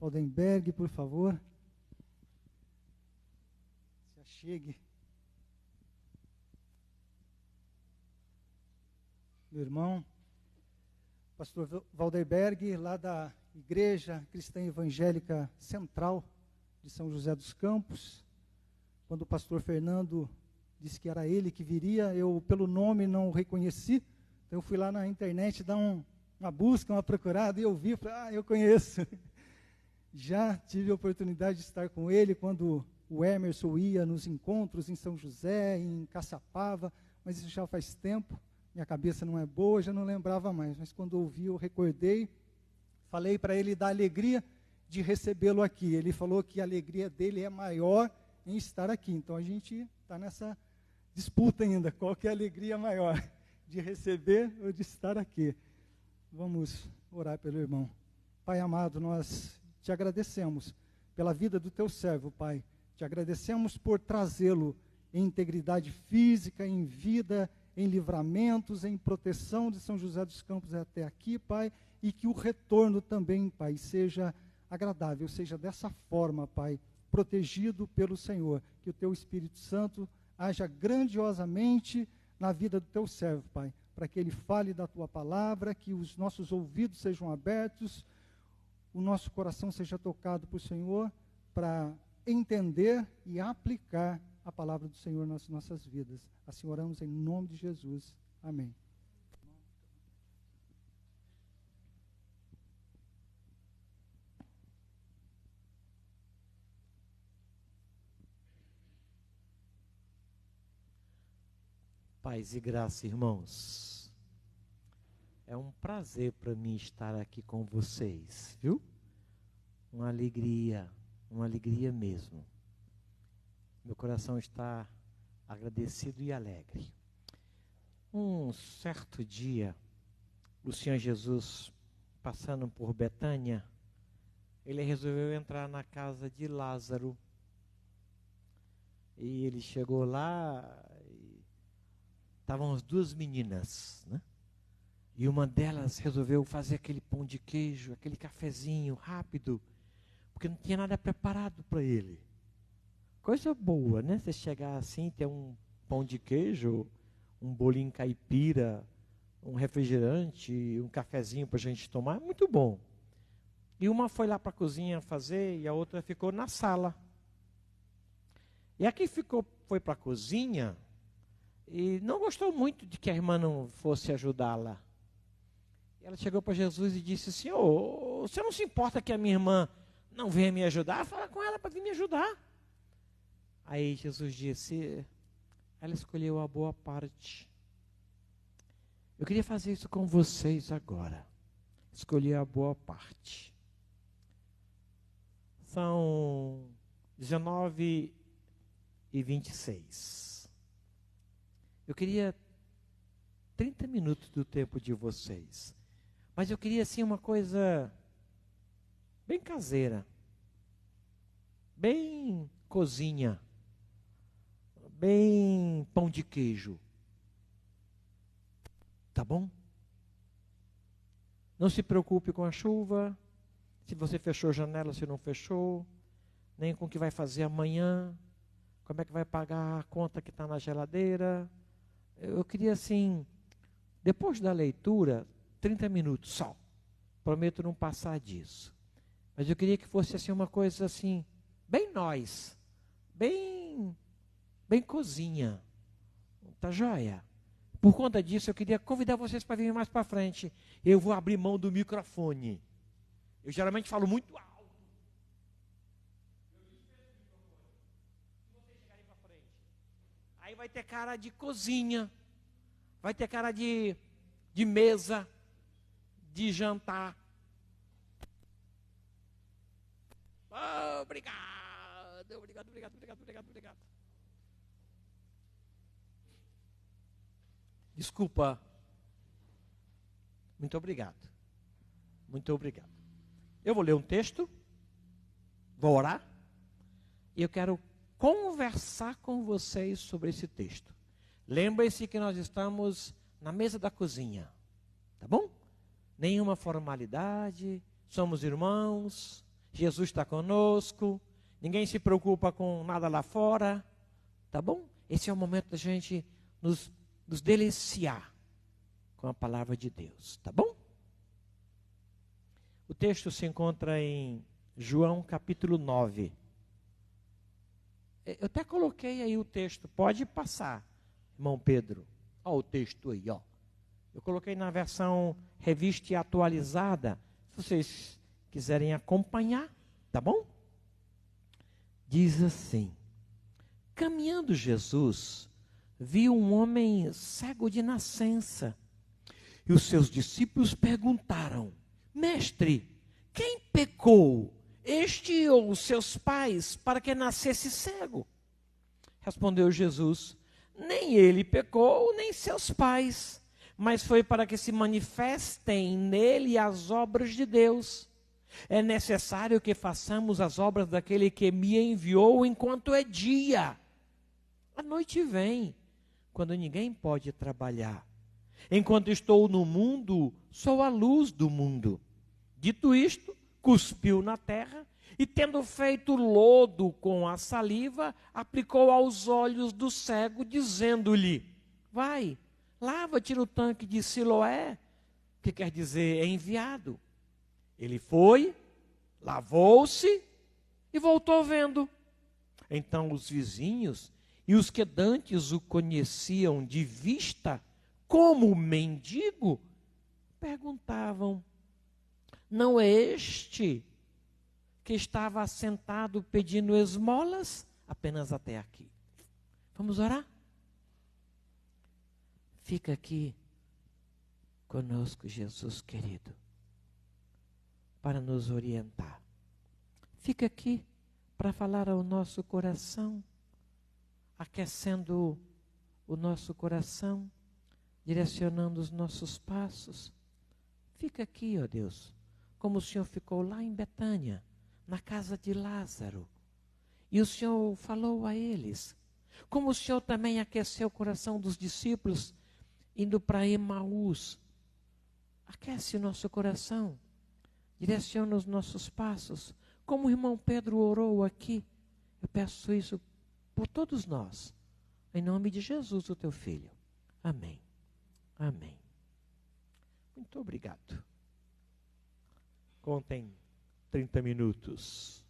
Waldenberg, por favor. Se achegue. Meu irmão, pastor Waldenberg, lá da Igreja Cristã Evangélica Central de São José dos Campos. Quando o pastor Fernando disse que era ele que viria, eu pelo nome não o reconheci, então eu fui lá na internet dar uma busca, uma procurada, e eu vi, falei, eu conheço. Já tive a oportunidade de estar com ele quando o Emerson ia nos encontros em São José, em Caçapava, mas isso já faz tempo, minha cabeça não é boa, já não lembrava mais, mas quando ouvi eu recordei, falei para ele da alegria de recebê-lo aqui. Ele falou que a alegria dele é maior em estar aqui, então a gente está nessa disputa ainda, qual que é a alegria maior, de receber ou de estar aqui. Vamos orar pelo irmão. Pai amado, nós te agradecemos pela vida do teu servo, Pai. Te agradecemos por trazê-lo em integridade física, em vida, em livramentos, em proteção de São José dos Campos até aqui, Pai, e que o retorno também, Pai, seja agradável, seja dessa forma, Pai, protegido pelo Senhor, que o teu Espírito Santo haja grandiosamente na vida do teu servo, Pai, para que ele fale da tua palavra, que os nossos ouvidos sejam abertos, o nosso coração seja tocado por Senhor, para entender e aplicar a palavra do Senhor nas nossas vidas. Assim oramos em nome de Jesus. Amém. Paz e graça, irmãos. É um prazer para mim estar aqui com vocês, viu? Uma alegria mesmo. Meu coração está agradecido e alegre. Um certo dia, o Senhor Jesus, passando por Betânia, ele resolveu entrar na casa de Lázaro. E ele chegou lá, estavam as duas meninas, né? E uma delas resolveu fazer aquele pão de queijo, aquele cafezinho rápido, porque não tinha nada preparado para ele. Coisa boa, né? Você chegar assim, ter um pão de queijo, um bolinho caipira, um refrigerante, um cafezinho para a gente tomar, muito bom. E uma foi lá para a cozinha fazer e a outra ficou na sala. E a que foi para a cozinha e não gostou muito de que a irmã não fosse ajudá-la. Ela chegou para Jesus e disse: Senhor, você não se importa que a minha irmã não venha me ajudar? Fala com ela para vir me ajudar. Aí Jesus disse: ela escolheu a boa parte. Eu queria fazer isso com vocês agora. Escolher a boa parte. São 19h26. Eu queria 30 minutos do tempo de vocês. Mas eu queria assim uma coisa bem caseira. Bem cozinha. Bem pão de queijo. Tá bom? Não se preocupe com a chuva, se você fechou a janela, se não fechou, nem com o que vai fazer amanhã, como é que vai pagar a conta que está na geladeira. Eu queria assim, depois da leitura, 30 minutos só. Prometo não passar disso. Mas eu queria que fosse assim uma coisa assim, bem nós, bem cozinha. Tá joia? Por conta disso, eu queria convidar vocês para virem mais para frente. Eu vou abrir mão do microfone. Eu geralmente falo muito alto. Eu dispenso o microfone. Se vocês chegarem para frente. Aí vai ter cara de cozinha. Vai ter cara de mesa. De jantar. Oh, obrigado. Obrigado. Desculpa. Muito obrigado. Eu vou ler um texto, vou orar, e eu quero conversar com vocês sobre esse texto. Lembrem-se que nós estamos na mesa da cozinha, tá bom? Nenhuma formalidade, somos irmãos. Jesus está conosco, ninguém se preocupa com nada lá fora, tá bom? Esse é o momento da gente nos deliciar com a palavra de Deus, tá bom? O texto se encontra em João capítulo 9. Eu até coloquei aí o texto, pode passar, irmão Pedro. Olha o texto aí, ó. Eu coloquei na versão revista e atualizada, se vocês quiserem acompanhar, tá bom? Diz assim: caminhando Jesus, viu um homem cego de nascença, e os seus discípulos perguntaram: Mestre, quem pecou, este ou os seus pais, para que nascesse cego? Respondeu Jesus: nem ele pecou, nem seus pais, mas foi para que se manifestem nele as obras de Deus. É necessário que façamos as obras daquele que me enviou enquanto é dia. A noite vem, quando ninguém pode trabalhar. Enquanto estou no mundo, sou a luz do mundo. Dito isto, cuspiu na terra e, tendo feito lodo com a saliva, aplicou aos olhos do cego, dizendo-lhe: vai, lava-te no tanque de Siloé, que quer dizer é enviado. Ele foi, lavou-se e voltou vendo. Então os vizinhos e os que dantes o conheciam de vista como mendigo, perguntavam: não é este que estava assentado pedindo esmolas? Apenas até aqui. Vamos orar? Fica aqui conosco, Jesus querido, para nos orientar. Fica aqui para falar ao nosso coração, aquecendo o nosso coração, direcionando os nossos passos. Fica aqui, ó Deus, como o Senhor ficou lá em Betânia, na casa de Lázaro, e o Senhor falou a eles, como o Senhor também aqueceu o coração dos discípulos, indo para Emaús. Aquece o nosso coração, direciona os nossos passos, como o irmão Pedro orou aqui. Eu peço isso por todos nós, em nome de Jesus, o teu Filho. Amém. Amém. Muito obrigado. Contem 30 minutos.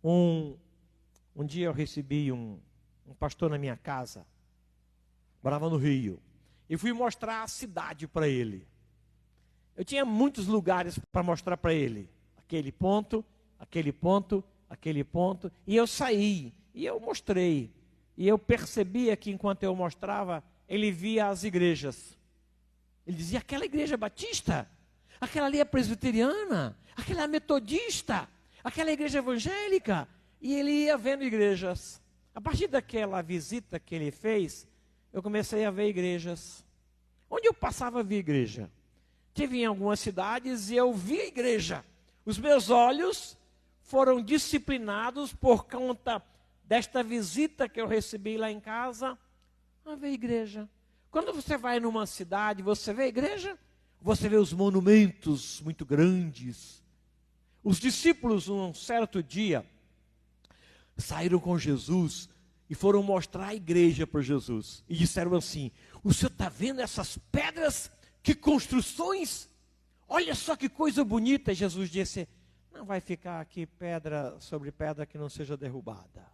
Um dia eu recebi um pastor na minha casa, morava no Rio, e fui mostrar a cidade para ele. Eu tinha muitos lugares para mostrar para ele. Aquele ponto, aquele ponto, aquele ponto. E eu saí, e eu mostrei. E eu percebia que enquanto eu mostrava, ele via as igrejas. Ele dizia: aquela igreja batista, aquela ali é presbiteriana, aquela é metodista, aquela é igreja evangélica. E ele ia vendo igrejas. A partir daquela visita que ele fez, eu comecei a ver igrejas. Onde eu passava, via igreja. Tive em algumas cidades e eu vi a igreja. Os meus olhos foram disciplinados por conta desta visita que eu recebi lá em casa, a ver a igreja. Quando você vai numa cidade, você vê a igreja, você vê os monumentos muito grandes. Os discípulos, um certo dia, saíram com Jesus e foram mostrar a igreja para Jesus. E disseram assim: o senhor está vendo essas pedras? Que construções! Olha só que coisa bonita. E Jesus disse: não vai ficar aqui pedra sobre pedra que não seja derrubada.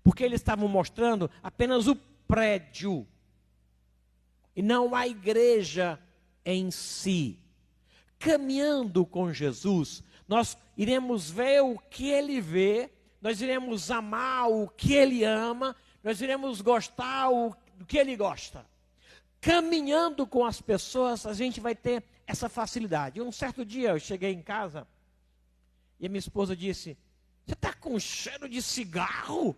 Porque eles estavam mostrando apenas o prédio, e não a igreja em si. Caminhando com Jesus, nós iremos ver o que ele vê, nós iremos amar o que ele ama, nós iremos gostar do que ele gosta. Caminhando com as pessoas, a gente vai ter essa facilidade. Um certo dia eu cheguei em casa e a minha esposa disse: você está com cheiro de cigarro?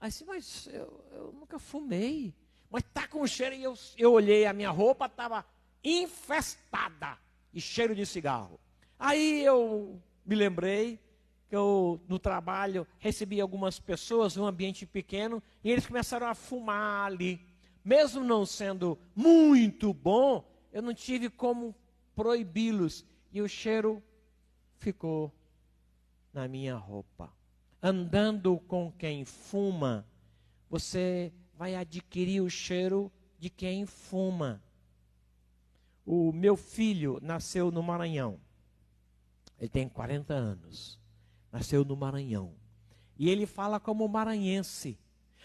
Aí disse: mas eu nunca fumei. Mas está com cheiro. E eu olhei, a minha roupa estava infestada de cheiro de cigarro. Aí eu me lembrei que eu, no trabalho, recebi algumas pessoas, um ambiente pequeno, e eles começaram a fumar ali. Mesmo não sendo muito bom, eu não tive como proibi-los. E o cheiro ficou na minha roupa. Andando com quem fuma, você vai adquirir o cheiro de quem fuma. O meu filho nasceu no Maranhão. Ele tem 40 anos. Nasceu no Maranhão. E ele fala como maranhense.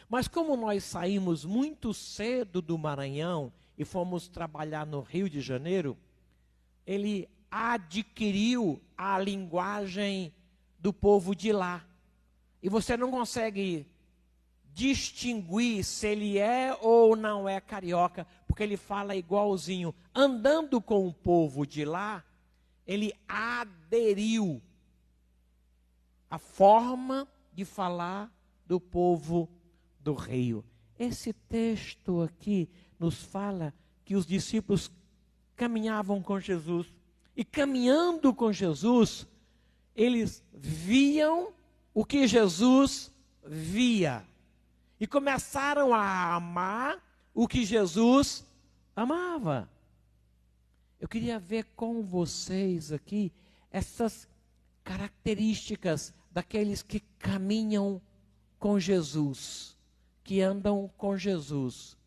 Mas como nós saímos muito cedo do Maranhão e fomos trabalhar no Rio de Janeiro, ele adquiriu a linguagem do povo de lá. E você não consegue distinguir se ele é ou não é carioca, porque ele fala igualzinho. Andando com o povo de lá, ele aderiu à forma de falar do povo do Rio. Esse texto aqui nos fala que os discípulos caminhavam com Jesus. E caminhando com Jesus, eles viam o que Jesus via. E começaram a amar o que Jesus amava. Eu queria ver com vocês aqui essas características daqueles que caminham com Jesus, que andam com Jesus.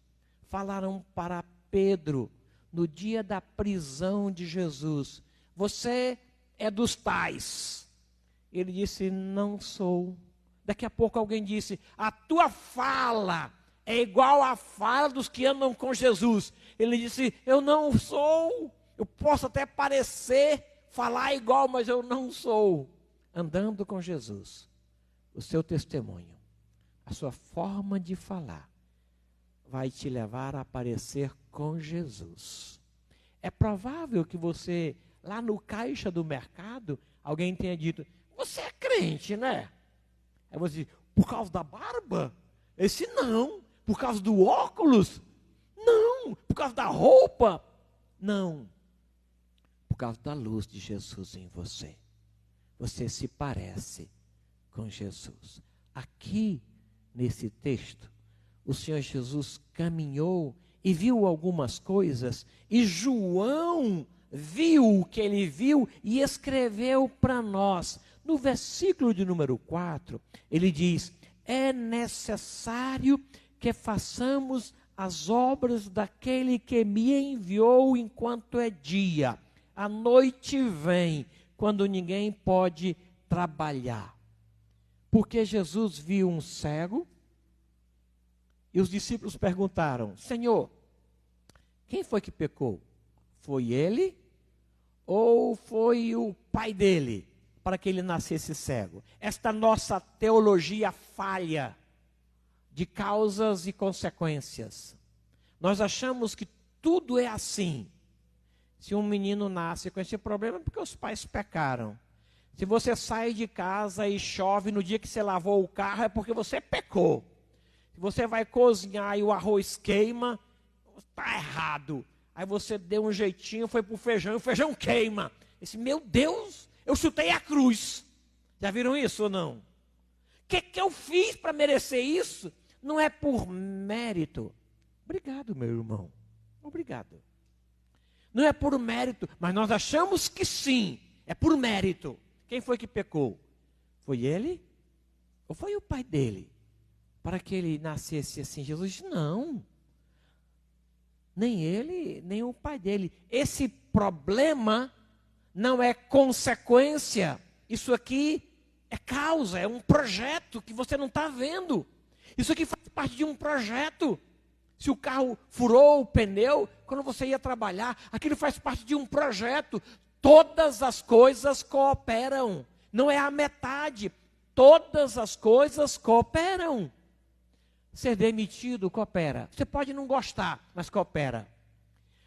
Falaram para Pedro, no dia da prisão de Jesus: você é dos tais. Ele disse: não sou. Daqui a pouco alguém disse: a tua fala é igual à fala dos que andam com Jesus. Ele disse: eu não sou. Eu posso até parecer falar igual, mas eu não sou. Andando com Jesus, o seu testemunho, a sua forma de falar, vai te levar a parecer com Jesus. É provável que você, lá no caixa do mercado, alguém tenha dito: você é crente, né? Aí você diz: por causa da barba? Esse não. Por causa do óculos? Não. Por causa da roupa? Não. Por causa da luz de Jesus em você. Você se parece com Jesus. Aqui, nesse texto, o Senhor Jesus caminhou e viu algumas coisas, e João viu o que ele viu e escreveu para nós. No versículo de número 4, ele diz: é necessário que façamos as obras daquele que me enviou enquanto é dia. A noite vem, quando ninguém pode trabalhar. Porque Jesus viu um cego, e os discípulos perguntaram: Senhor, quem foi que pecou? Foi ele ou foi o pai dele, para que ele nascesse cego? Esta nossa teologia falha de causas e consequências. Nós achamos que tudo é assim. Se um menino nasce com esse problema, é porque os pais pecaram. Se você sai de casa e chove no dia que você lavou o carro, é porque você pecou. Se você vai cozinhar e o arroz queima, está errado. Aí você deu um jeitinho, foi para o feijão e o feijão queima. Esse, meu Deus, eu chutei a cruz. Já viram isso ou não? O que eu fiz para merecer isso? Não é por mérito. Obrigado, meu irmão. Obrigado. Não é por mérito, mas nós achamos que sim, é por mérito. Quem foi que pecou? Foi ele? Ou foi o pai dele? Para que ele nascesse assim? Jesus disse: não. Nem ele, nem o pai dele. Esse problema não é consequência. Isso aqui é causa, é um projeto que você não está vendo. Isso aqui faz parte de um projeto. Se o carro furou o pneu, quando você ia trabalhar, aquilo faz parte de um projeto. Todas as coisas cooperam. Não é a metade. Todas as coisas cooperam. Ser demitido coopera. Você pode não gostar, mas coopera.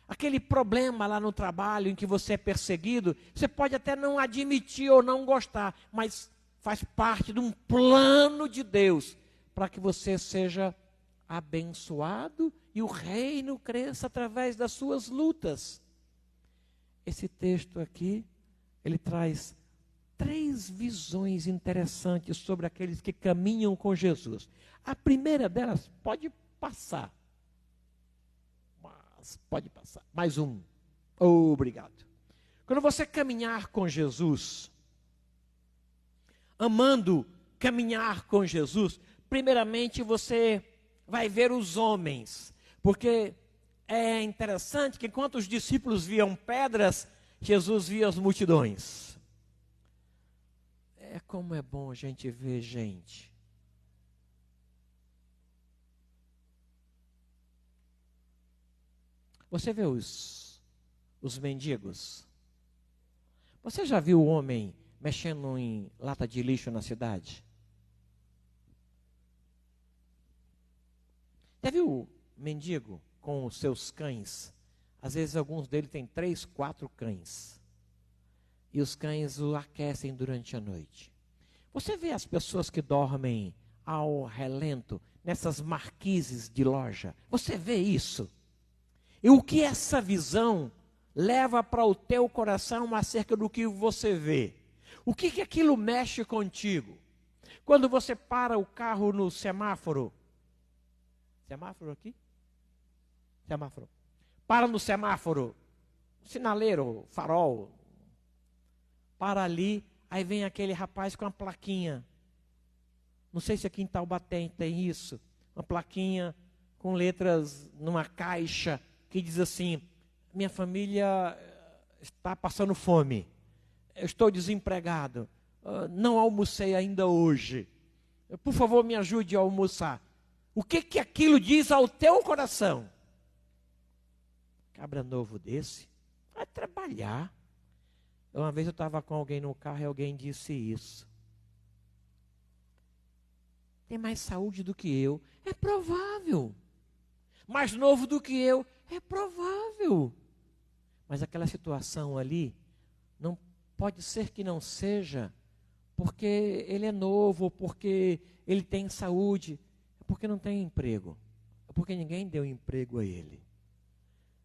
Aquele problema lá no trabalho em que você é perseguido, você pode até não admitir ou não gostar, mas faz parte de um plano de Deus para que você seja abençoado e o reino cresça através das suas lutas. Esse texto aqui, ele traz 3 visões interessantes sobre aqueles que caminham com Jesus. A primeira delas pode passar. Mas pode passar. Mais um. Obrigado. Quando você caminhar com Jesus, amando caminhar com Jesus, primeiramente você vai ver os homens, porque é interessante que enquanto os discípulos viam pedras, Jesus via as multidões. Como é bom a gente ver gente. Você vê os mendigos? Você já viu o homem mexendo em lata de lixo na cidade? Já viu o mendigo com os seus cães? Às vezes alguns deles têm 3, 4 cães. E os cães o aquecem durante a noite. Você vê as pessoas que dormem ao relento, nessas marquises de loja? Você vê isso? E o que essa visão leva para o teu coração acerca do que você vê? O que aquilo mexe contigo? Quando você para o carro no semáforo. Semáforo aqui? Semáforo. Para no semáforo. Sinaleiro, farol. Para ali, aí vem aquele rapaz com a plaquinha. Não sei se aqui em Taubaté tem isso. Uma plaquinha com letras numa caixa que diz assim: minha família está passando fome, eu estou desempregado, não almocei ainda hoje, por favor me ajude a almoçar. O que aquilo diz ao teu coração? Cabra novo desse vai trabalhar. Uma vez eu estava com alguém no carro e alguém disse isso. Tem mais saúde do que eu, é provável. Mais novo do que eu, é provável. Mas aquela situação ali, não pode ser que não seja porque ele é novo, porque ele tem saúde, é porque não tem emprego, é porque ninguém deu emprego a ele.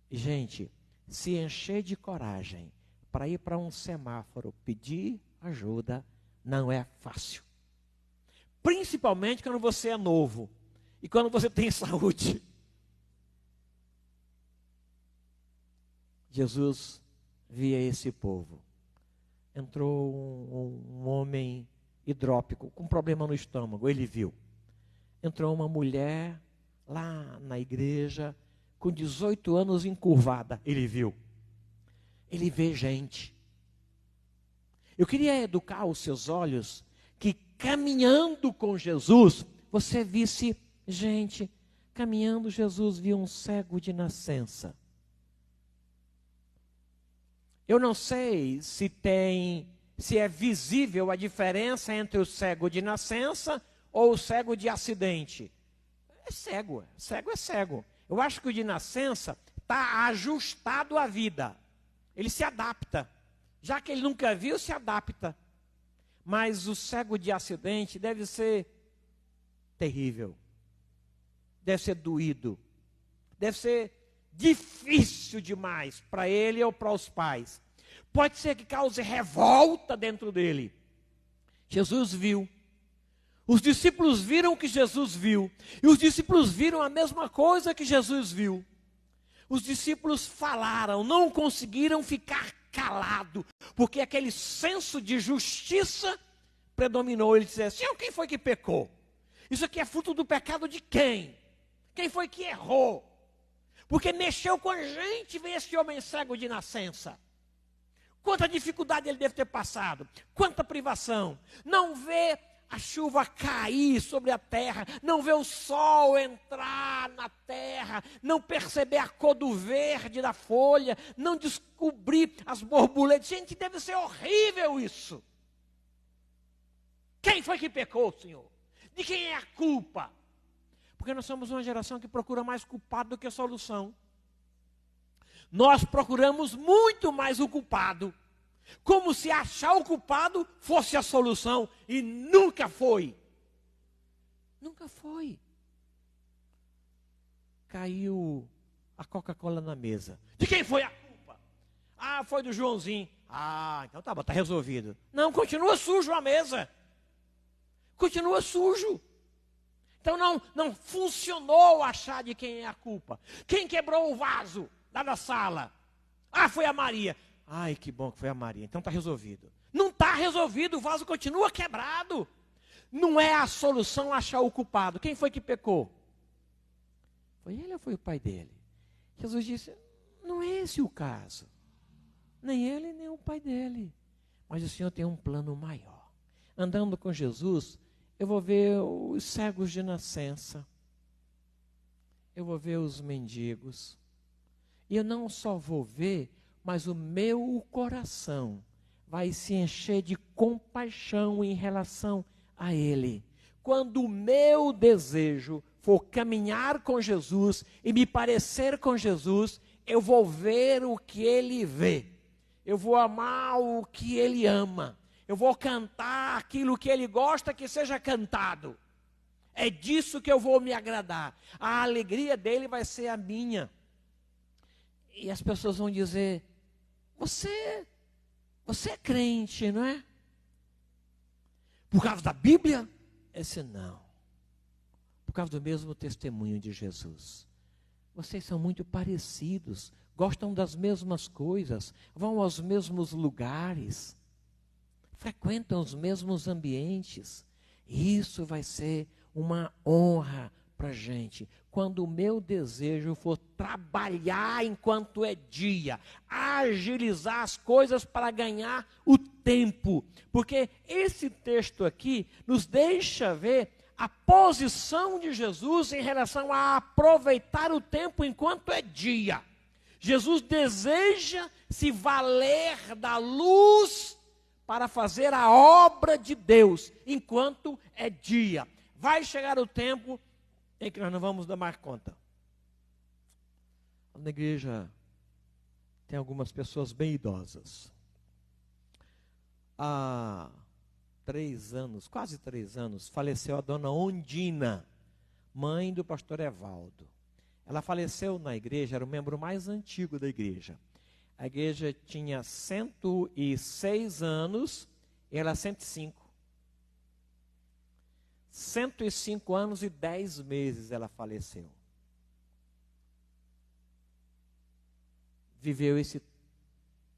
E, gente, se encher de coragem para ir para um semáforo pedir ajuda, não é fácil. Principalmente quando você é novo e quando você tem saúde. Jesus via esse povo. Entrou um homem hidrópico, com problema no estômago, ele viu. Entrou uma mulher lá na igreja, com 18 anos encurvada, ele viu. Ele vê gente. Eu queria educar os seus olhos, que caminhando com Jesus, você visse gente. Caminhando, Jesus viu um cego de nascença. Eu não sei se é visível a diferença entre o cego de nascença ou o cego de acidente. É cego, cego é cego. Eu acho que o de nascença está ajustado à vida. Ele se adapta. Já que ele nunca viu, se adapta. Mas o cego de acidente deve ser terrível. Deve ser doído. Deve ser difícil demais para ele ou para os pais. Pode ser que cause revolta dentro dele. Jesus viu. Os discípulos viram o que Jesus viu. E os discípulos viram a mesma coisa que Jesus viu. Os discípulos falaram, não conseguiram ficar calados, porque aquele senso de justiça predominou. Ele disse assim: quem foi que pecou? Isso aqui é fruto do pecado de quem? Quem foi que errou? Porque mexeu com a gente ver esse homem cego de nascença. Quanta dificuldade ele deve ter passado, quanta privação. Não vê a chuva cair sobre a terra, não vê o sol entrar na terra, não perceber a cor do verde da folha, não descobrir as borboletas. Gente, deve ser horrível isso. Quem foi que pecou, Senhor? De quem é a culpa? Porque nós somos uma geração que procura mais culpado do que solução. Nós procuramos muito mais o culpado, como se achar o culpado fosse a solução, e nunca foi. Nunca foi. Caiu a Coca-Cola na mesa. De quem foi a culpa? Foi do Joãozinho. Então tá bom, tá resolvido. Não, continua sujo a mesa. Continua sujo. Então não funcionou achar de quem é a culpa. Quem quebrou o vaso lá da sala? Foi a Maria. Que bom que foi a Maria. Então está resolvido. Não está está resolvido, o vaso continua quebrado. Não é a solução achar o culpado. Quem foi que pecou? Foi ele ou foi o pai dele? Jesus disse, não é esse o caso. Nem ele, nem o pai dele. Mas o Senhor tem um plano maior. Andando com Jesus, eu vou ver os cegos de nascença. Eu vou ver os mendigos. E eu não só vou ver, mas o meu coração vai se encher de compaixão em relação a Ele. Quando o meu desejo for caminhar com Jesus e me parecer com Jesus, eu vou ver o que Ele vê. Eu vou amar o que Ele ama. Eu vou cantar aquilo que Ele gosta que seja cantado. É disso que eu vou me agradar. A alegria dele vai ser a minha. E as pessoas vão dizer, você é crente, não é? Por causa da Bíblia? Esse não. Por causa do mesmo testemunho de Jesus. Vocês são muito parecidos, gostam das mesmas coisas, vão aos mesmos lugares, frequentam os mesmos ambientes. Isso vai ser uma honra para a gente. Quando o meu desejo for trabalhar enquanto é dia, agilizar as coisas para ganhar o tempo. Porque esse texto aqui nos deixa ver a posição de Jesus em relação a aproveitar o tempo enquanto é dia. Jesus deseja se valer da luz para fazer a obra de Deus enquanto é dia. Vai chegar o tempo em que nós não vamos dar mais conta. Na igreja tem algumas pessoas bem idosas. Há 3 anos, quase 3 anos, faleceu a dona Ondina, mãe do pastor Evaldo. Ela faleceu na igreja, era o membro mais antigo da igreja. A igreja tinha 106 anos e ela 105. 105 anos e 10 meses ela faleceu. Viveu esse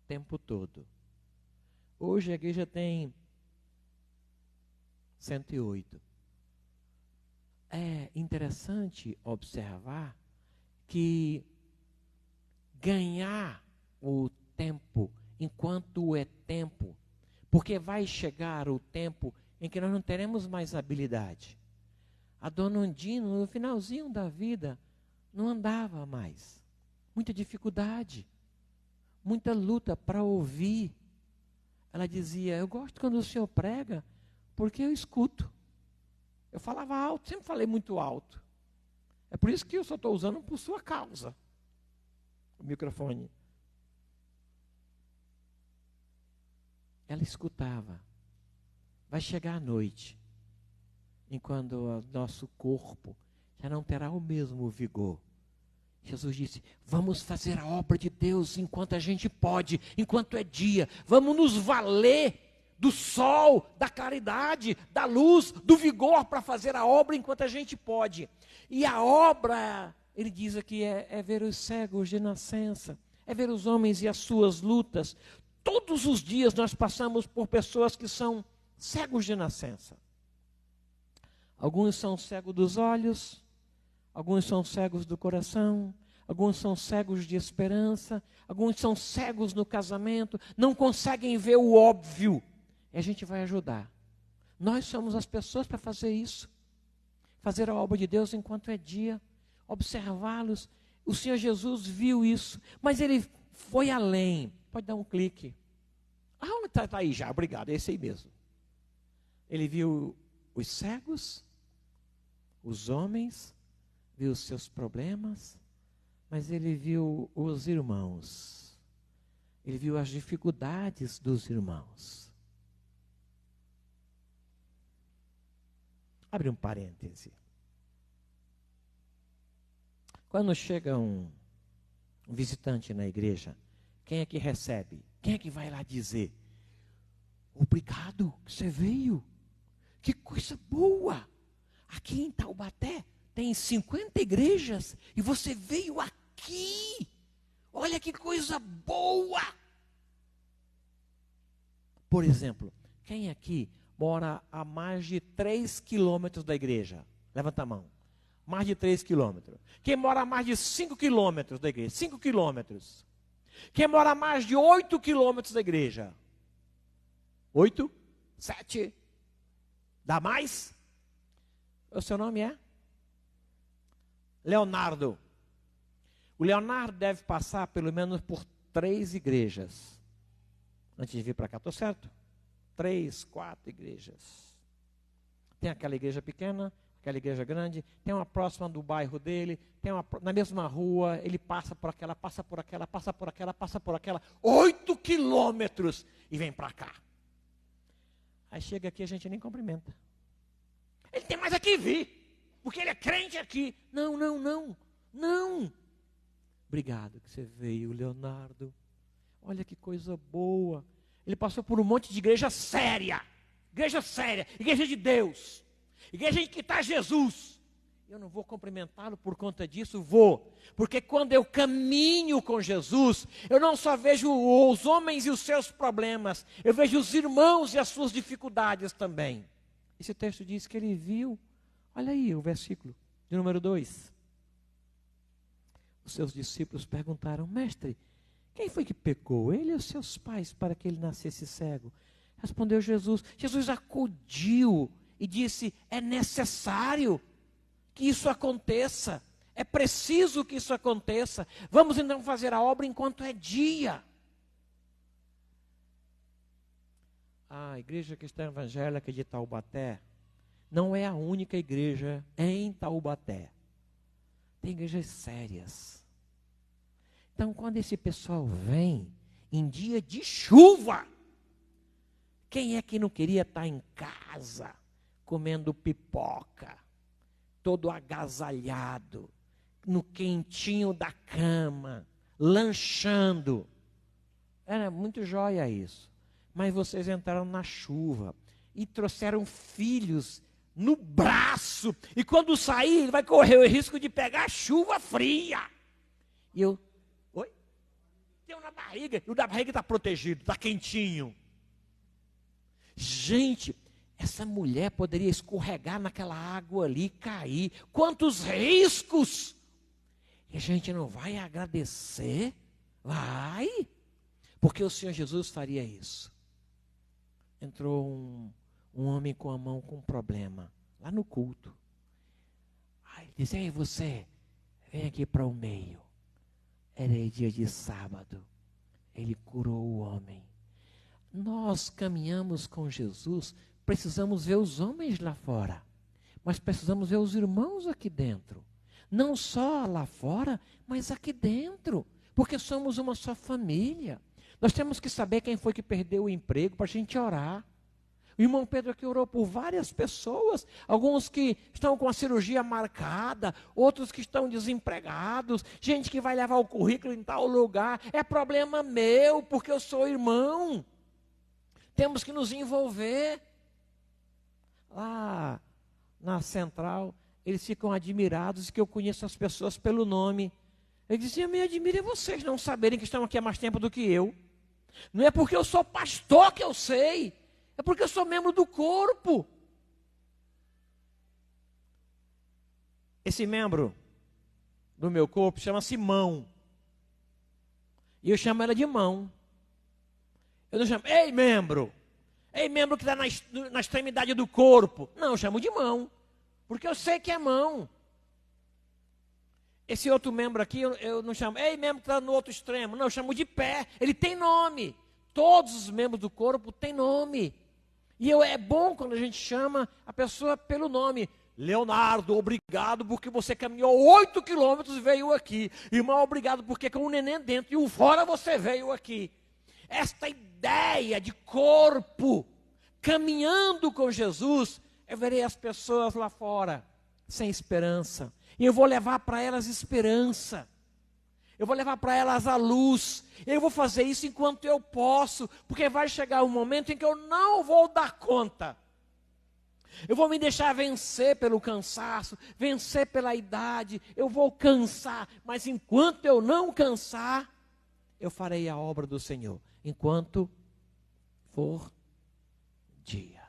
tempo todo. Hoje a igreja tem 108. É interessante observar que ganhar o tempo enquanto é tempo, porque vai chegar o tempo em que nós não teremos mais habilidade. A dona Ondina, no finalzinho da vida, não andava mais. Muita dificuldade, muita luta para ouvir. Ela dizia, eu gosto quando o senhor prega, porque eu escuto. Eu falava alto, sempre falei muito alto. É por isso que eu só estou usando por sua causa o microfone. Ela escutava. Vai chegar a noite, enquanto o nosso corpo já não terá o mesmo vigor. Jesus disse, vamos fazer a obra de Deus enquanto a gente pode, enquanto é dia. Vamos nos valer do sol, da claridade, da luz, do vigor para fazer a obra enquanto a gente pode. E a obra, ele diz aqui, é ver os cegos de nascença, é ver os homens e as suas lutas. Todos os dias nós passamos por pessoas que são cegos de nascença. Alguns são cegos dos olhos, alguns são cegos do coração, alguns são cegos de esperança, alguns são cegos no casamento, não conseguem ver o óbvio. E a gente vai ajudar. Nós somos as pessoas para fazer isso. Fazer a obra de Deus enquanto é dia, observá-los. O Senhor Jesus viu isso, mas Ele foi além. Pode dar um clique. Está aí já, obrigado, é esse aí mesmo. Ele viu os cegos, os homens, viu os seus problemas, mas ele viu os irmãos. Ele viu as dificuldades dos irmãos. Abre um parêntese. Quando chega um visitante na igreja, quem é que recebe? Quem é que vai lá dizer? Obrigado que você veio. Que coisa boa! Aqui em Taubaté tem 50 igrejas e você veio aqui. Olha que coisa boa! Por exemplo, Quem aqui mora a mais de 3 quilômetros da igreja? Levanta a mão. Mais de 3 quilômetros. Quem mora a mais de 5 quilômetros da igreja? 5 quilômetros. Quem mora a mais de 8 quilômetros da igreja? 8? 7? Dá mais? O seu nome é? Leonardo. O Leonardo deve passar pelo menos por 3 igrejas. Antes de vir para cá, estou certo? 3, 4 igrejas. Tem aquela igreja pequena, aquela igreja grande, tem uma próxima do bairro dele, tem uma na mesma rua, ele passa por aquela, passa por aquela, passa por aquela, passa por aquela, 8 quilômetros e vem para cá. Aí chega aqui, a gente nem cumprimenta. Ele tem mais aqui vir, porque ele é crente aqui. Não, não, não, não. Obrigado que você veio, Leonardo. Olha que coisa boa. Ele passou por um monte de igreja séria, igreja de Deus, igreja em que está Jesus. Eu não vou cumprimentá-lo por conta disso, vou. Porque quando eu caminho com Jesus, eu não só vejo os homens e os seus problemas, eu vejo os irmãos e as suas dificuldades também. Esse texto diz que ele viu, olha aí o versículo de número 2. Os seus discípulos perguntaram: mestre, quem foi que pecou, ele ou seus pais, para que ele nascesse cego? Respondeu Jesus. Jesus acudiu e disse: é necessário que isso aconteça, é preciso que isso aconteça. Vamos então fazer a obra enquanto é dia. A Igreja Cristã Evangélica de Taubaté não é a única igreja em Taubaté. Tem igrejas sérias. Então, quando esse pessoal vem em dia de chuva, quem é que não queria estar em casa comendo pipoca, todo agasalhado, no quentinho da cama, lanchando? Era muito jóia isso. Mas vocês entraram na chuva e trouxeram filhos no braço. E quando sair, ele vai correr o risco de pegar chuva fria. E eu, oi? Tem um na barriga. E o da barriga está protegido, está quentinho. Gente, essa mulher poderia escorregar naquela água ali, cair. Quantos riscos! E a gente não vai agradecer? Vai! Porque o Senhor Jesus faria isso. Entrou um homem com a mão com um problema, lá no culto. Aí ele disse: ei, você, vem aqui para o meio. Era dia de sábado. Ele curou o homem. Nós caminhamos com Jesus, precisamos ver os homens lá fora, mas precisamos ver os irmãos aqui dentro. Não só lá fora, mas aqui dentro, porque somos uma só família. Nós temos que saber quem foi que perdeu o emprego para a gente orar. O irmão Pedro aqui orou por várias pessoas, alguns que estão com a cirurgia marcada, outros que estão desempregados, gente que vai levar o currículo em tal lugar. É problema meu, porque eu sou irmão. Temos que nos envolver. Lá na central, eles ficam admirados que eu conheço as pessoas pelo nome. Eles diziam: me admira vocês não saberem que estão aqui há mais tempo do que eu. Não é porque eu sou pastor que eu sei, é porque eu sou membro do corpo. Esse membro do meu corpo chama-se mão. E eu chamo ela de mão. Eu não chamo: ei membro que está na extremidade do corpo. Não, eu chamo de mão, porque eu sei que é mão. Esse outro membro aqui, eu não chamo: ei membro que está no outro extremo. Não, eu chamo de pé. Ele tem nome. Todos os membros do corpo têm nome. E é bom quando a gente chama a pessoa pelo nome. Leonardo, obrigado porque você caminhou 8 quilômetros e veio aqui. Irmão, obrigado porque com um neném dentro e um fora você veio aqui. Esta ideia de corpo, caminhando com Jesus, eu verei as pessoas lá fora sem esperança. E eu vou levar para elas esperança. Eu vou levar para elas a luz. Eu vou fazer isso enquanto eu posso, porque vai chegar um momento em que eu não vou dar conta. Eu vou me deixar vencer pelo cansaço, vencer pela idade. Eu vou cansar, mas enquanto eu não cansar, eu farei a obra do Senhor. Enquanto for dia.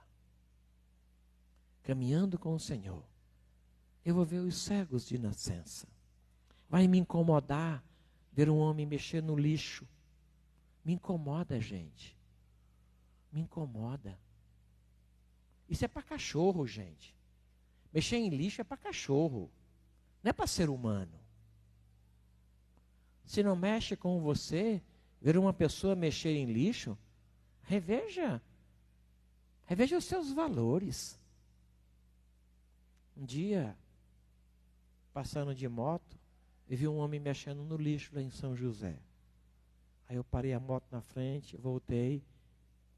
Caminhando com o Senhor, eu vou ver os cegos de nascença. Vai me incomodar ver um homem mexer no lixo. Me incomoda, gente. Me incomoda. Isso é para cachorro, gente. Mexer em lixo é para cachorro. Não é para ser humano. Se não mexe com você, ver uma pessoa mexer em lixo, reveja os seus valores. Um dia, passando de moto, eu vi um homem mexendo no lixo lá em São José. Aí eu parei a moto na frente, voltei,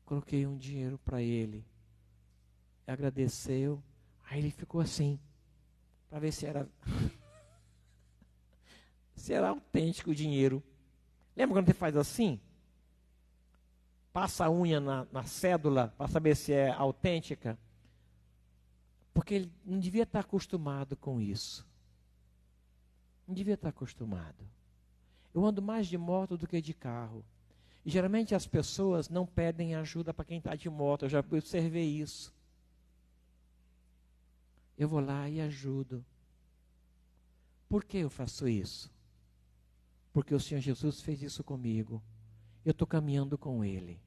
coloquei um dinheiro para ele. Agradeceu, aí ele ficou assim, para ver se era se era autêntico o dinheiro. Lembra quando você faz assim? Passa a unha na cédula para saber se é autêntica? Porque ele não devia estar acostumado com isso. Não devia estar acostumado. Eu ando mais de moto do que de carro. E geralmente as pessoas não pedem ajuda para quem está de moto. Eu já observei isso. Eu vou lá e ajudo. Por que eu faço isso? Porque o Senhor Jesus fez isso comigo. Eu estou caminhando com Ele.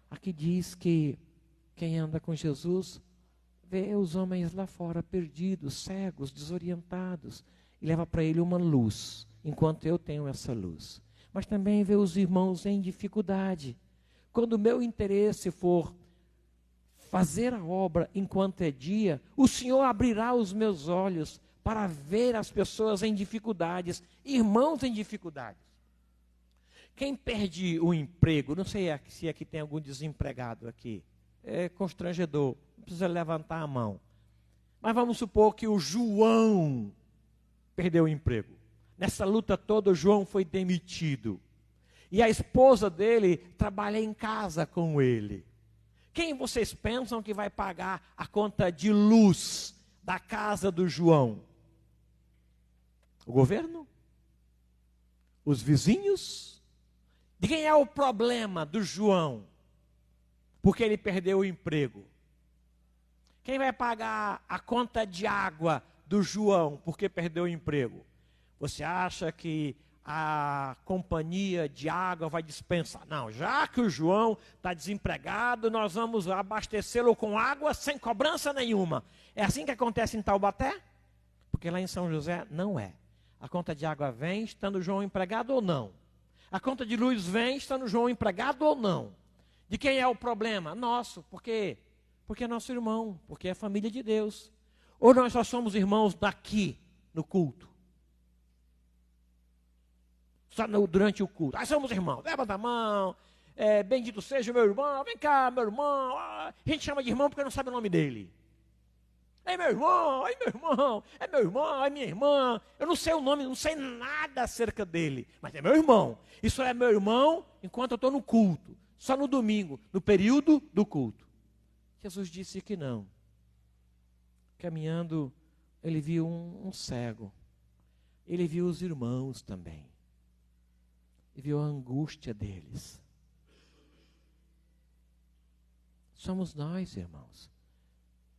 Aqui diz que quem anda com Jesus vê os homens lá fora perdidos, cegos, desorientados, e leva para Ele uma luz, enquanto eu tenho essa luz. Mas também vê os irmãos em dificuldade. Quando o meu interesse for fazer a obra enquanto é dia, o Senhor abrirá os meus olhos para ver as pessoas em dificuldades, irmãos em dificuldades. Quem perde o emprego, não sei se aqui tem algum desempregado aqui, é constrangedor, não precisa levantar a mão. Mas vamos supor que o João perdeu o emprego. Nessa luta toda, o João foi demitido. E a esposa dele trabalha em casa com ele. Quem vocês pensam que vai pagar a conta de luz da casa do João? O governo? Os vizinhos? De quem é o problema do João? Porque ele perdeu o emprego. Quem vai pagar a conta de água do João porque perdeu o emprego? Você acha que a companhia de água vai dispensar? Não, já que o João está desempregado, nós vamos abastecê-lo com água sem cobrança nenhuma. É assim que acontece em Taubaté? Porque lá em São José não é. A conta de água vem estando o João empregado ou não. A conta de luz vem estando o João empregado ou não. De quem é o problema? Nosso. Por quê? Porque é nosso irmão, porque é família de Deus. Ou nós só somos irmãos daqui, no culto? Só durante o culto. Somos irmãos. Levanta a mão. Bendito seja o meu irmão. Vem cá, meu irmão. A gente chama de irmão porque não sabe o nome dele. É meu irmão, é meu irmão, é minha irmã. Eu não sei o nome, não sei nada acerca dele. Mas é meu irmão. Isso é meu irmão enquanto eu estou no culto. Só no domingo, no período do culto. Jesus disse que não. Caminhando, ele viu um cego. Ele viu os irmãos também. E viu a angústia deles. Somos nós, irmãos,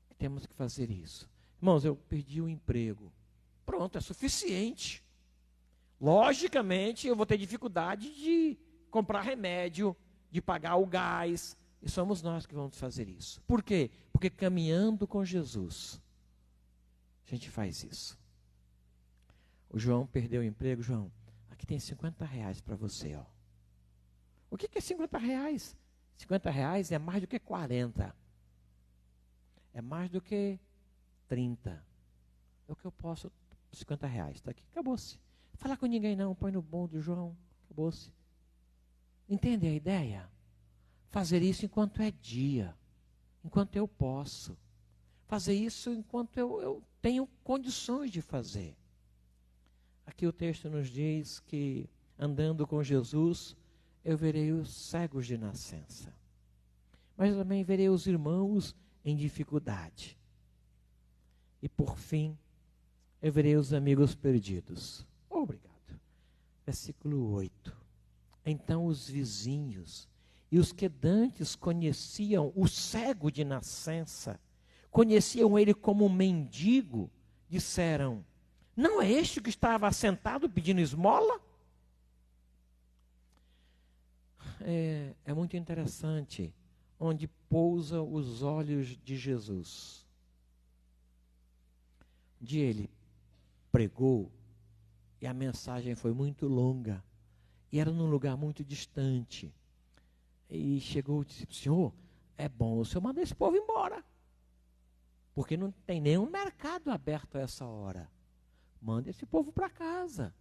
que temos que fazer isso. Irmãos, eu perdi o emprego. Pronto, é suficiente. Logicamente, eu vou ter dificuldade de comprar remédio, de pagar o gás. E somos nós que vamos fazer isso. Por quê? Porque caminhando com Jesus, a gente faz isso. O João perdeu o emprego. João, aqui tem R$50 para você, ó. O que é R$50? R$50 é mais do que 40. É mais do que 30. É o que eu posso. R$50, está aqui, acabou-se. Falar com ninguém não, põe no bom do João, acabou-se. Entende a ideia? Fazer isso enquanto é dia, enquanto eu posso. Fazer isso enquanto eu tenho condições de fazer. Aqui o texto nos diz que, andando com Jesus, eu verei os cegos de nascença. Mas eu também verei os irmãos em dificuldade. E por fim, eu verei os amigos perdidos. Obrigado. Versículo 8. Então os vizinhos E os que dantes conheciam o cego de nascença, conheciam ele como um mendigo, disseram: não é este que estava assentado pedindo esmola? É muito interessante onde pousam os olhos de Jesus. Onde ele pregou, e a mensagem foi muito longa, e era num lugar muito distante. E chegou e disse: Senhor, é bom o Senhor mandar esse povo embora, porque não tem nenhum mercado aberto a essa hora. Manda esse povo para casa.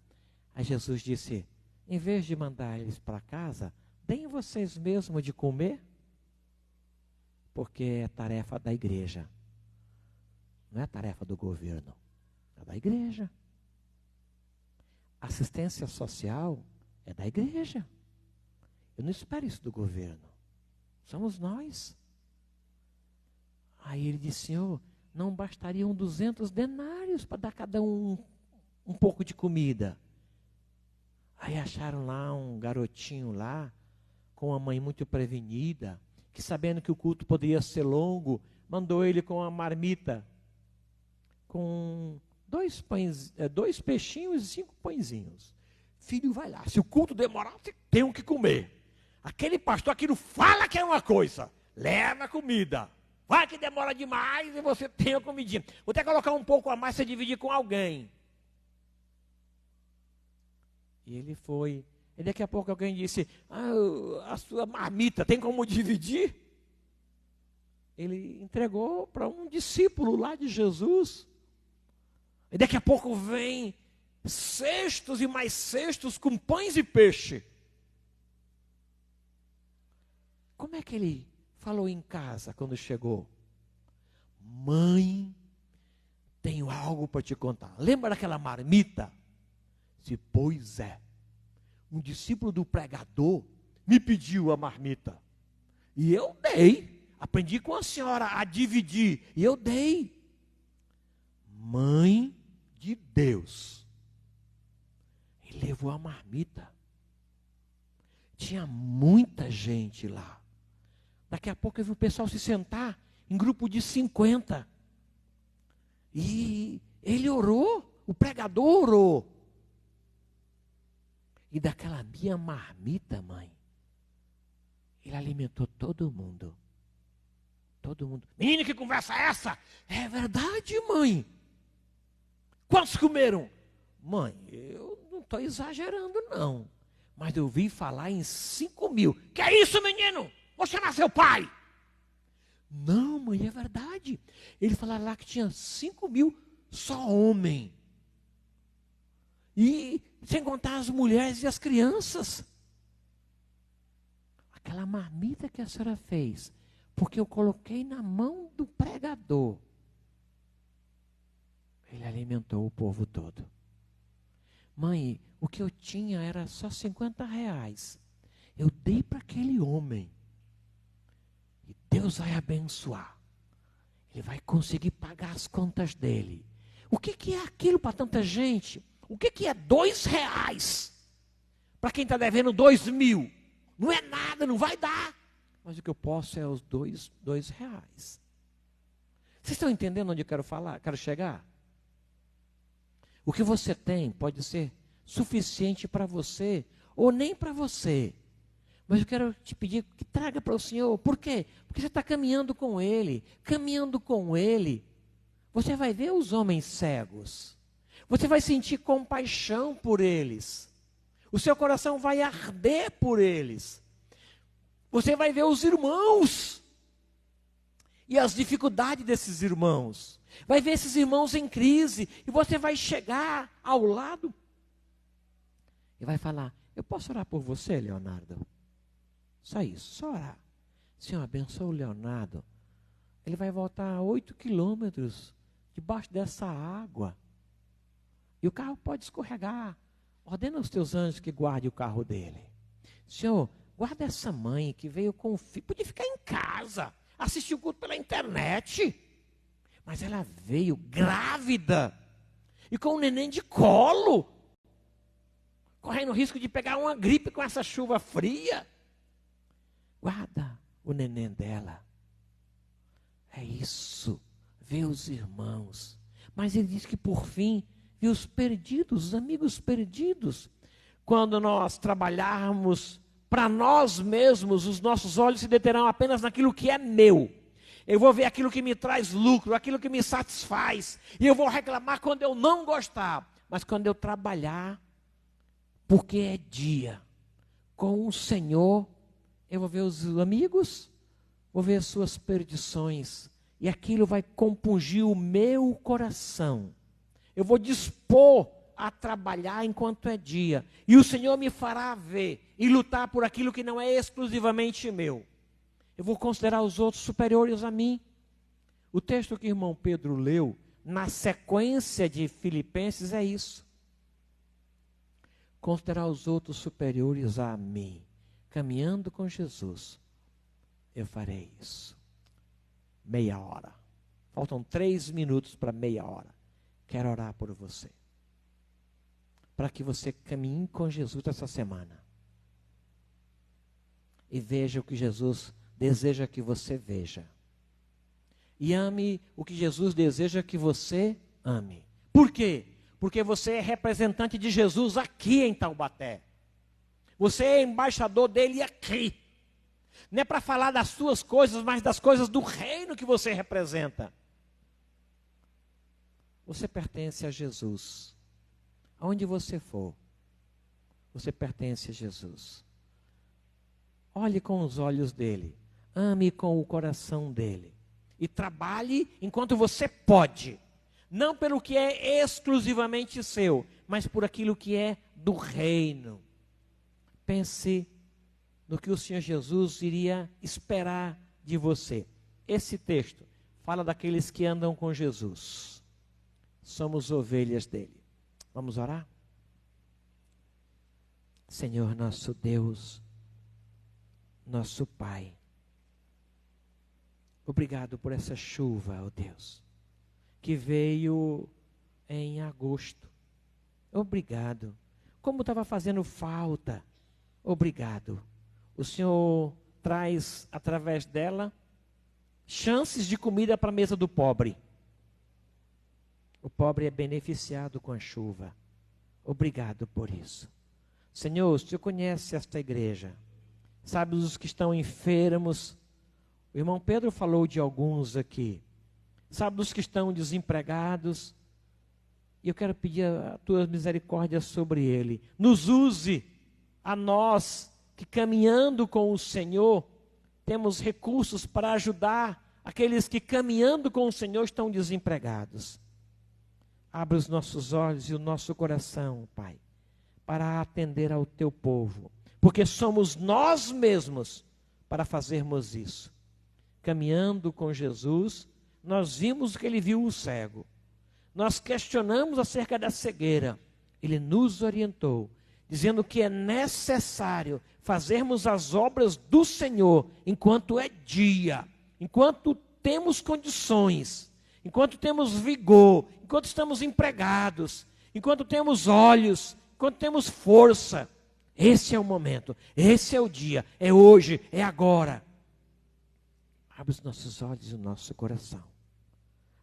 Aí Jesus disse: em vez de mandar eles para casa, deem vocês mesmos de comer, porque é tarefa da igreja. Não é tarefa do governo, é da igreja. Assistência social é da igreja. Eu não espero isso do governo. Somos nós. Aí ele disse: Senhor, não bastariam 200 denários para dar cada um pouco de comida. Aí acharam lá um garotinho lá, com a mãe muito prevenida, que sabendo que o culto poderia ser longo, mandou ele com uma marmita, com 2 peixinhos e 5 pãezinhos. Filho, vai lá, se o culto demorar, você tem o que comer. Aquele pastor aqui não fala que é uma coisa, leva a comida. Vai que demora demais e você tem a comidinha. Vou até colocar um pouco a mais para dividir com alguém. E ele foi. E daqui a pouco alguém disse: a sua marmita tem como dividir? Ele entregou para um discípulo lá de Jesus. E daqui a pouco vem cestos e mais cestos com pães e peixe. Como é que ele falou em casa quando chegou? Mãe, tenho algo para te contar. Lembra daquela marmita? Disse: pois é. Um discípulo do pregador me pediu a marmita. E eu dei. Aprendi com a senhora a dividir. E eu dei. Mãe de Deus. Ele levou a marmita. Tinha muita gente lá. Daqui a pouco eu vi o pessoal se sentar em grupo de 50. E ele orou, o pregador orou. E daquela minha marmita, mãe, ele alimentou todo mundo. Todo mundo. Menino, que conversa é essa? É verdade, mãe. Quantos comeram? Mãe, eu não estou exagerando, não. Mas eu vi falar em 5.000. Que é isso, menino? Vou chamar seu pai. Não, mãe, é verdade. Ele falou lá que tinha 5.000 só homem. E sem contar as mulheres e as crianças. Aquela marmita que a senhora fez, porque eu coloquei na mão do pregador. Ele alimentou o povo todo. Mãe, o que eu tinha era só R$50. Eu dei para aquele homem. E Deus vai abençoar. Ele vai conseguir pagar as contas dele. O que é aquilo para tanta gente? O que é R$2? Para quem está devendo 2.000. Não é nada, não vai dar. Mas o que eu posso é os R$2. Vocês estão entendendo onde eu quero falar? Quero chegar? O que você tem pode ser suficiente para você, ou nem para você. Mas eu quero te pedir que traga para o Senhor. Por quê? Porque você está caminhando com Ele. Caminhando com Ele, você vai ver os homens cegos. Você vai sentir compaixão por eles. O seu coração vai arder por eles. Você vai ver os irmãos e as dificuldades desses irmãos. Vai ver esses irmãos em crise. E você vai chegar ao lado e vai falar: eu posso orar por você, Leonardo? Só isso, só orar. Senhor, abençoa o Leonardo. Ele vai voltar a 8 quilômetros debaixo dessa água. E o carro pode escorregar. Ordena os teus anjos que guardem o carro dele. Senhor, guarda essa mãe que veio com o filho. Podia ficar em casa, assistir o culto pela internet. Mas ela veio grávida e com o neném de colo, correndo o risco de pegar uma gripe com essa chuva fria. guarda o neném dela. É isso, vê os irmãos. Mas ele diz que por fim, vê os perdidos, os amigos perdidos. Quando nós trabalharmos para nós mesmos, os nossos olhos se deterão apenas naquilo que é meu. Eu vou ver aquilo que me traz lucro, aquilo que me satisfaz. E eu vou reclamar quando eu não gostar. Mas quando eu trabalhar, porque é dia, com o Senhor, eu vou ver os amigos, vou ver as suas perdições. E aquilo vai compungir o meu coração. Eu vou dispor a trabalhar enquanto é dia. E o Senhor me fará ver e lutar por aquilo que não é exclusivamente meu. Eu vou considerar os outros superiores a mim. O texto que o irmão Pedro leu, na sequência de Filipenses, é isso. Considerar os outros superiores a mim. Caminhando com Jesus, eu farei isso. Meia hora. Faltam 3 minutos para meia hora. Quero orar por você. Para que você caminhe com Jesus essa semana. E veja o que Jesus deseja que você veja. E ame o que Jesus deseja que você ame. Por quê? Porque você é representante de Jesus aqui em Taubaté. Você é embaixador dele aqui. Não é para falar das suas coisas, mas das coisas do reino que você representa. Você pertence a Jesus. Aonde você for, você pertence a Jesus. Olhe com os olhos dele. Ame com o coração dele. E trabalhe enquanto você pode. Não pelo que é exclusivamente seu, mas por aquilo que é do reino. Pense no que o Senhor Jesus iria esperar de você. Esse texto fala daqueles que andam com Jesus. Somos ovelhas dele. Vamos orar? Senhor nosso Deus, nosso Pai, obrigado por essa chuva, ó Deus, que veio em agosto. Obrigado. Como estava fazendo falta. Obrigado. O Senhor traz, através dela, chances de comida para a mesa do pobre. O pobre é beneficiado com a chuva. Obrigado por isso. Senhor, o Senhor conhece esta igreja. Sabe os que estão enfermos. O irmão Pedro falou de alguns aqui. Sabe dos que estão desempregados. E eu quero pedir a tua misericórdia sobre ele. Nos use a nós que caminhando com o Senhor, temos recursos para ajudar aqueles que caminhando com o Senhor estão desempregados. Abre os nossos olhos e o nosso coração, Pai, para atender ao teu povo, porque somos nós mesmos para fazermos isso. Caminhando com Jesus, nós vimos que ele viu o cego. Nós questionamos acerca da cegueira. Ele nos orientou, dizendo que é necessário fazermos as obras do Senhor enquanto é dia, enquanto temos condições, enquanto temos vigor, enquanto estamos empregados, enquanto temos olhos, enquanto temos força. Esse é o momento, esse é o dia, é hoje, é agora. Abre os nossos olhos e o nosso coração.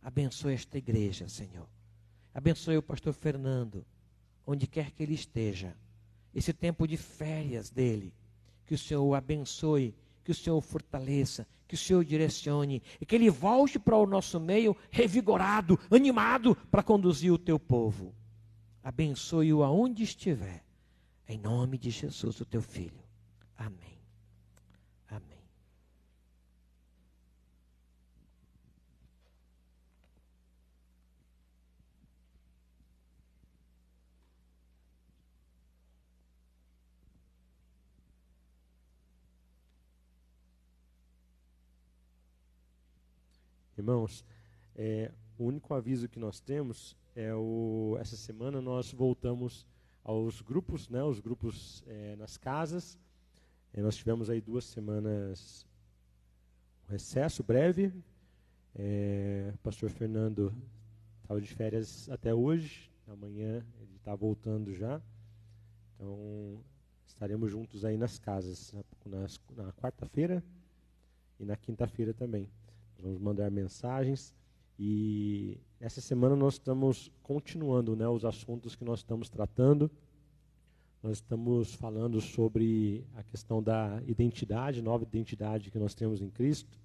Abençoe esta igreja, Senhor. Abençoe o pastor Fernando, onde quer que ele esteja. Esse tempo de férias dele, que o Senhor o abençoe, que o Senhor o fortaleça, que o Senhor o direcione, e que ele volte para o nosso meio revigorado, animado, para conduzir o teu povo. Abençoe-o aonde estiver, em nome de Jesus, o teu Filho. Amém. Amém. Irmãos, o único aviso que nós temos é essa semana nós voltamos aos grupos, né, os grupos nas casas. Nós tivemos aí 2 semanas um recesso breve. Pastor Fernando estava de férias até hoje, amanhã ele está voltando já. Então estaremos juntos aí nas casas, na quarta-feira e na quinta-feira também. Nós vamos mandar mensagens e essa semana nós estamos continuando, né, os assuntos que nós estamos tratando. Nós estamos falando sobre a questão da identidade, nova identidade que nós temos em Cristo.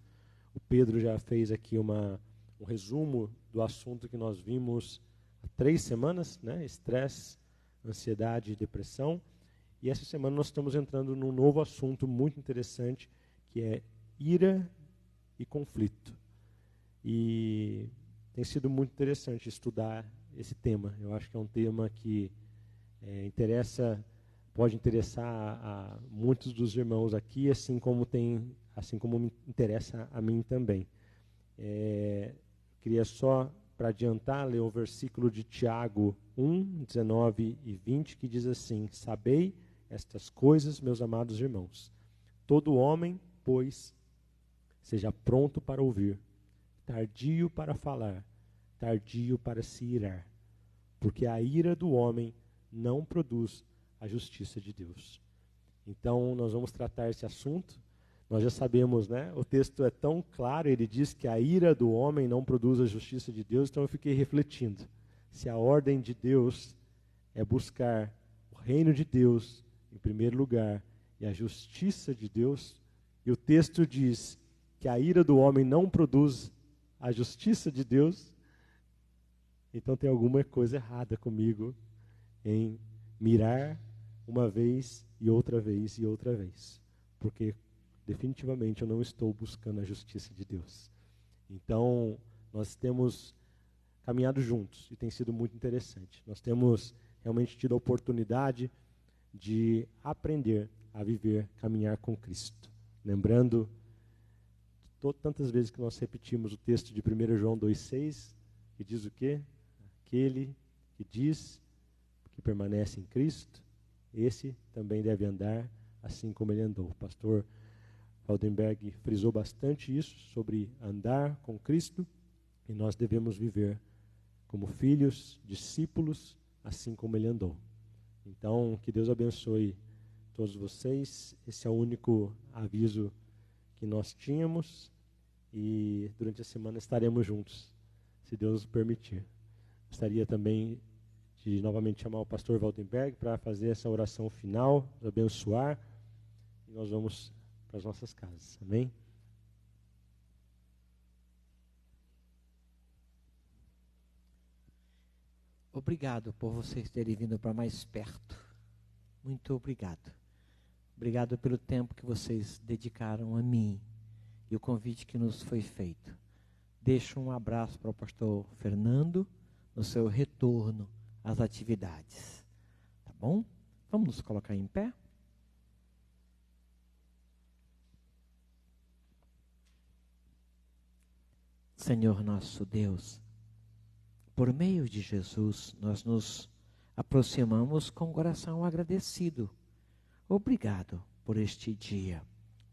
O Pedro já fez aqui um resumo do assunto que nós vimos há 3 semanas, né? Estresse, ansiedade e depressão. E essa semana nós estamos entrando num novo assunto muito interessante, que é ira e conflito. E tem sido muito interessante estudar esse tema. Eu acho que é um tema que pode interessar a muitos dos irmãos aqui, assim como me interessa a mim também. Queria só, para adiantar, ler o versículo de Tiago 1, 19 e 20, que diz assim: Sabei estas coisas, meus amados irmãos. Todo homem, pois, seja pronto para ouvir, tardio para falar, tardio para se irar, porque a ira do homem não produz a justiça de Deus. Então, nós vamos tratar esse assunto. Nós já sabemos, né? O texto é tão claro, ele diz que a ira do homem não produz a justiça de Deus, então eu fiquei refletindo. Se a ordem de Deus é buscar o reino de Deus em primeiro lugar e a justiça de Deus, e o texto diz que a ira do homem não produz a justiça de Deus, então tem alguma coisa errada comigo em mirar uma vez e outra vez e outra vez, porque definitivamente eu não estou buscando a justiça de Deus. Então, nós temos caminhado juntos e tem sido muito interessante. Nós temos realmente tido a oportunidade de aprender a viver, caminhar com Cristo. Lembrando tantas vezes que nós repetimos o texto de 1 João 2,6, que diz o quê? Aquele que diz que permanece em Cristo, esse também deve andar assim como ele andou. O pastor Waldenberg frisou bastante isso, sobre andar com Cristo, e nós devemos viver como filhos, discípulos, assim como ele andou. Então, que Deus abençoe todos vocês. Esse é o único aviso que nós tínhamos, e durante a semana estaremos juntos, se Deus nos permitir. Gostaria também de novamente chamar o pastor Waldenberg para fazer essa oração final, nos abençoar, e nós vamos para as nossas casas. Amém? Obrigado por vocês terem vindo para mais perto. Muito obrigado. Obrigado pelo tempo que vocês dedicaram a mim e o convite que nos foi feito. Deixo um abraço para o pastor Fernando no seu retorno às atividades. Tá bom? Vamos nos colocar em pé? Senhor nosso Deus, por meio de Jesus, nós nos aproximamos com o coração agradecido. Obrigado por este dia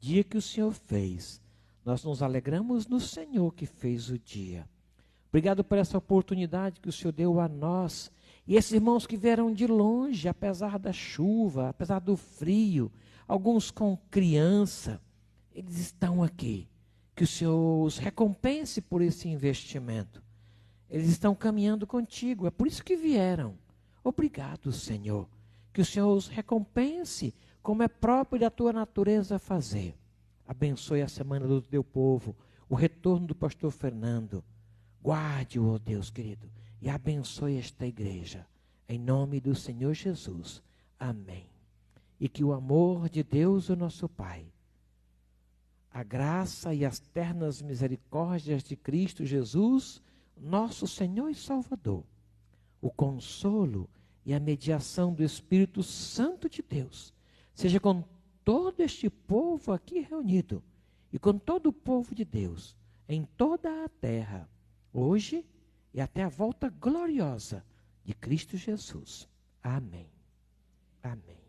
que o Senhor fez. Nós nos alegramos no Senhor que fez o dia. Obrigado por essa oportunidade que o Senhor deu a nós. E esses irmãos que vieram de longe, apesar da chuva, apesar do frio, alguns com criança, eles estão aqui. Que o Senhor os recompense por esse investimento. Eles estão caminhando contigo, é por isso que vieram. Obrigado, Senhor. Que o Senhor os recompense, como é próprio da tua natureza fazer. Abençoe a semana do teu povo, o retorno do pastor Fernando. Guarde-o, ó Deus querido, e abençoe esta igreja. Em nome do Senhor Jesus. Amém. E que o amor de Deus, o nosso Pai, a graça e as ternas misericórdias de Cristo Jesus, nosso Senhor e Salvador, o consolo e a mediação do Espírito Santo de Deus, seja com todo este povo aqui reunido e com todo o povo de Deus, em toda a terra, hoje e até a volta gloriosa de Cristo Jesus. Amém. Amém.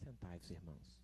Sentai-vos, irmãos.